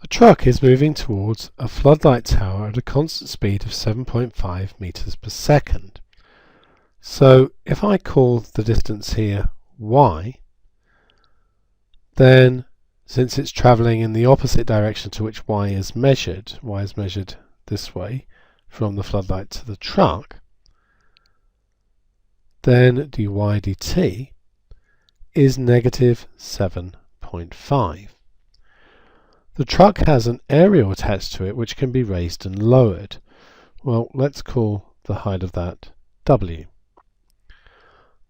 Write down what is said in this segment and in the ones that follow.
A truck is moving towards a floodlight tower at a constant speed of 7.5 meters per second. So if I call the distance here y, then since it's travelling in the opposite direction to which y is measured this way from the floodlight to the truck, then dy dt is negative 7.5. The truck has an aerial attached to it which can be raised and lowered. Well, let's call the height of that w.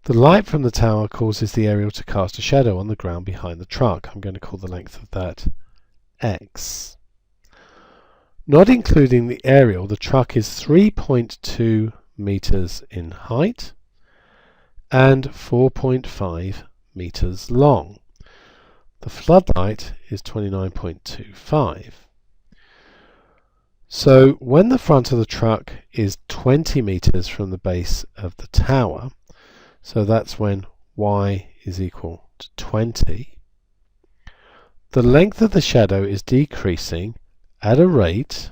The light from the tower causes the aerial to cast a shadow on the ground behind the truck. I'm going to call the length of that x. Not including the aerial, the truck is 3.2 meters in height and 4.5 meters long. The floodlight is 29.25. So when the front of the truck is 20 meters from the base of the tower, so that's when y is equal to 20, the length of the shadow is decreasing at a rate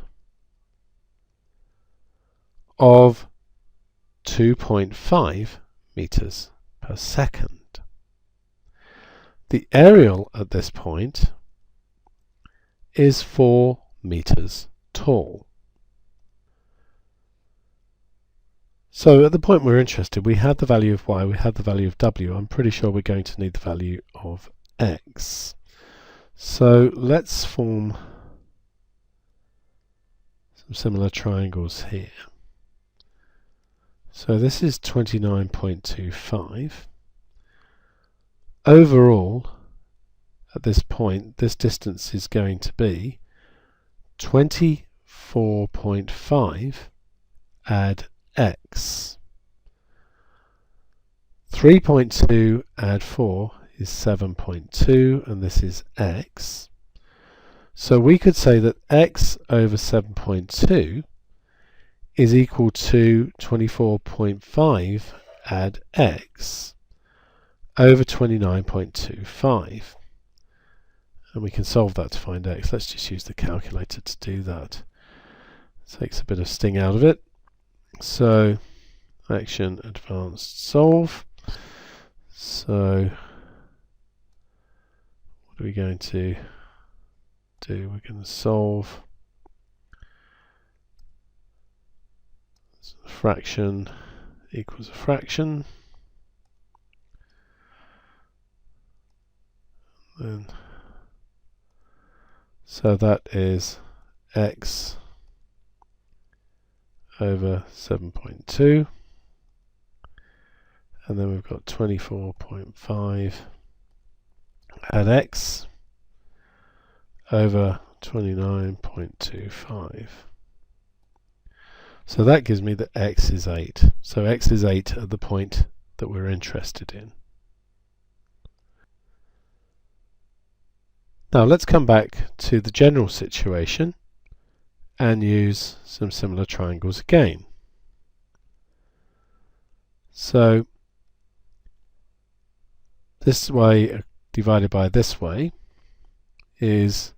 of 2.5 meters per second. The aerial at this point is 4 meters tall. So at the point we're interested, we had the value of y, we had the value of w. I'm pretty sure we're going to need the value of x. So let's form some similar triangles here. So this is 29.25. Overall, at this point, this distance is going to be 24.5 add x. 3.2 add 4 is 7.2, and this is x. So we could say that x over 7.2 is equal to 24.5 add x over 29.25. And we can solve that to find x. Let's just use the calculator to do that. Takes a bit of sting out of it. So action, advanced, solve. So what are we going to do? We're going to solve a fraction equals a fraction. Then so that is x over 7.2, and then we've got 24.5 add x over 29.25. So that gives me that x is 8. So x is 8 at the point that we're interested in. Now let's come back to the general situation and use some similar triangles again. So this way divided by this way is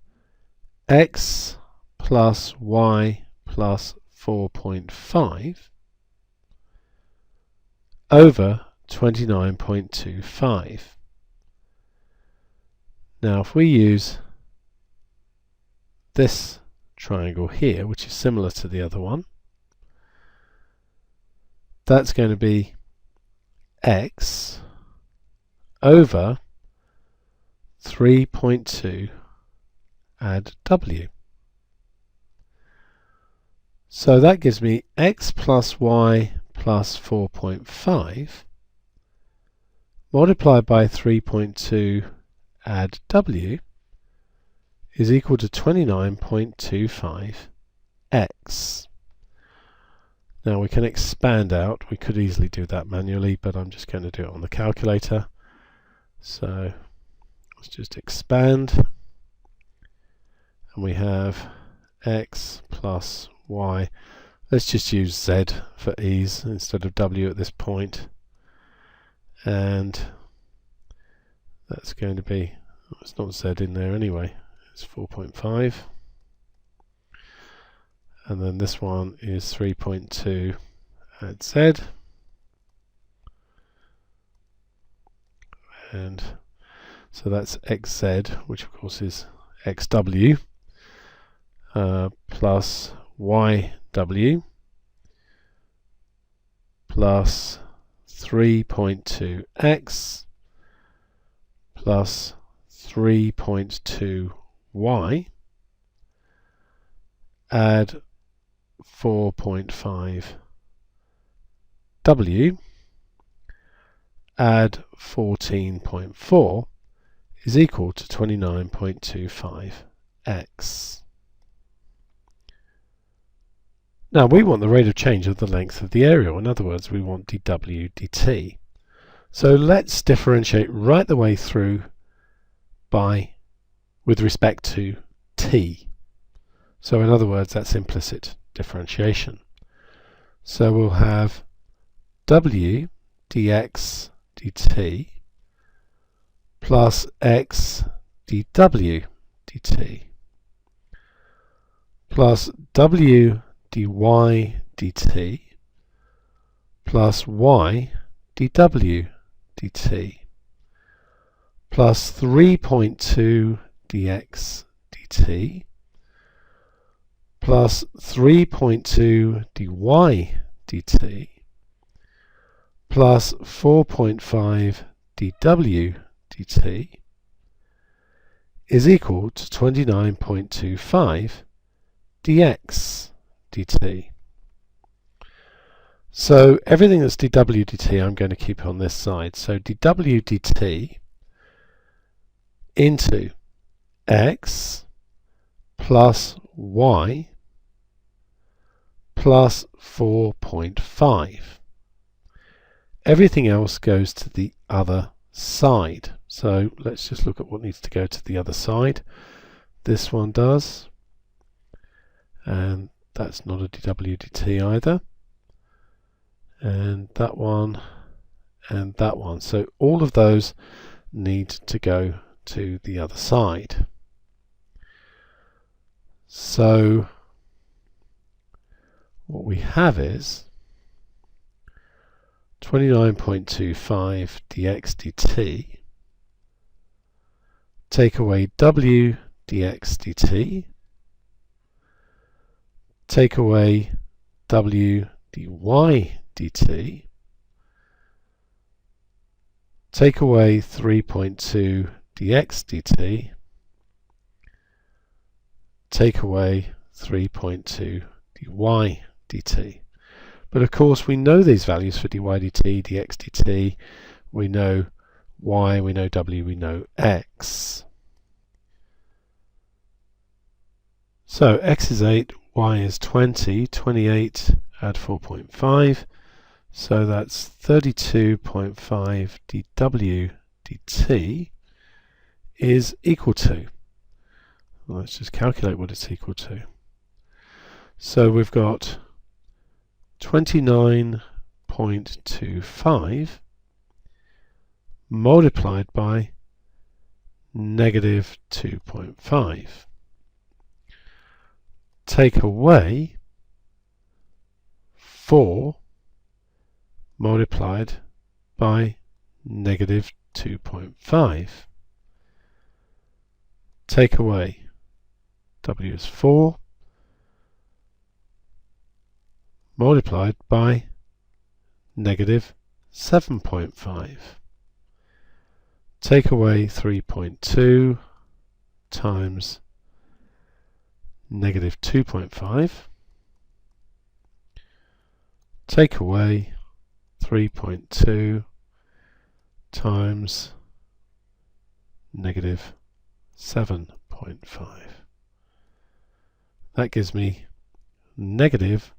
x plus y plus 4.5 over 29.25. Now if we use this triangle here, which is similar to the other one, that's going to be x over 3.2 add w. So that gives me x plus y plus 4.5 multiplied by 3.2 add w is equal to 29.25 x. Now we can expand out. We could easily do that manually, but I'm just going to do it on the calculator. So let's just expand, and we have x plus y. Let's just use z for ease instead of w at this point, and that's going to be, it's not z in there anyway, it's 4.5. and then this one is 3.2 at Z, and so that's XZ, which of course is XW, plus YW plus 3.2x plus 3.2y, add 4.5w, add 14.4 is equal to 29.25x. Now we want the rate of change of the length of the area. In other words, we want dw dt. So let's differentiate right the way through with respect to t. So in other words, that's implicit differentiation. So we'll have w dx dt plus x dw dt plus w dy dt plus y dw dt plus 3.2 dx dt plus 3.2 dy dt plus 4.5 dw dt is equal to 29.25 dx dt. So everything that's dw dt I'm going to keep on this side. So dw dt into x plus y plus 4.5. Everything else goes to the other side. So let's just look at what needs to go to the other side. This one does, and that's not a dw dt either, and that one and that one. So all of those need to go to the other side. So what we have is 29.25 dx dt, take away w dx dt, take away w dy dt, take away 3.2 dx dt, take away 3.2 dy dt. But of course we know these values for dy dt, dx dt, we know y, we know w, we know x. So x is 8, y is 20, 28 add 4.5, so that's 32.5 dw dt is equal to, well, let's just calculate what it's equal to. So we've got 29.25 multiplied by negative 2.5. Take away 4 multiplied by negative 2.5. Take away w is 4 multiplied by negative 7.5. Take away 3.2 times negative 2.5. Take away 3.2 times negative 7.5. That gives me negative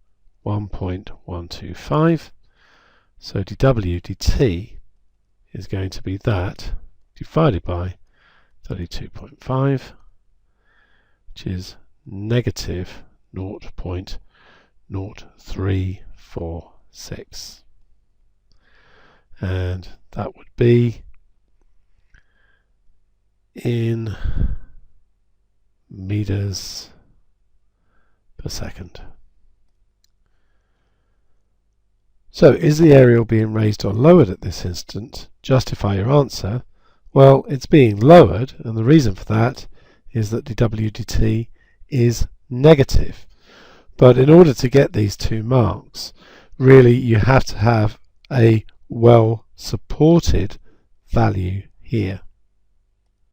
1.125. So dw dt is going to be that divided by 32.5, which is negative 0.0346. And that would be in meters per second. So is the aerial being raised or lowered at this instant? Justify your answer. Well, it's being lowered, and the reason for that is that dW dt is negative. But in order to get these 2 marks, really you have to have a well supported value here.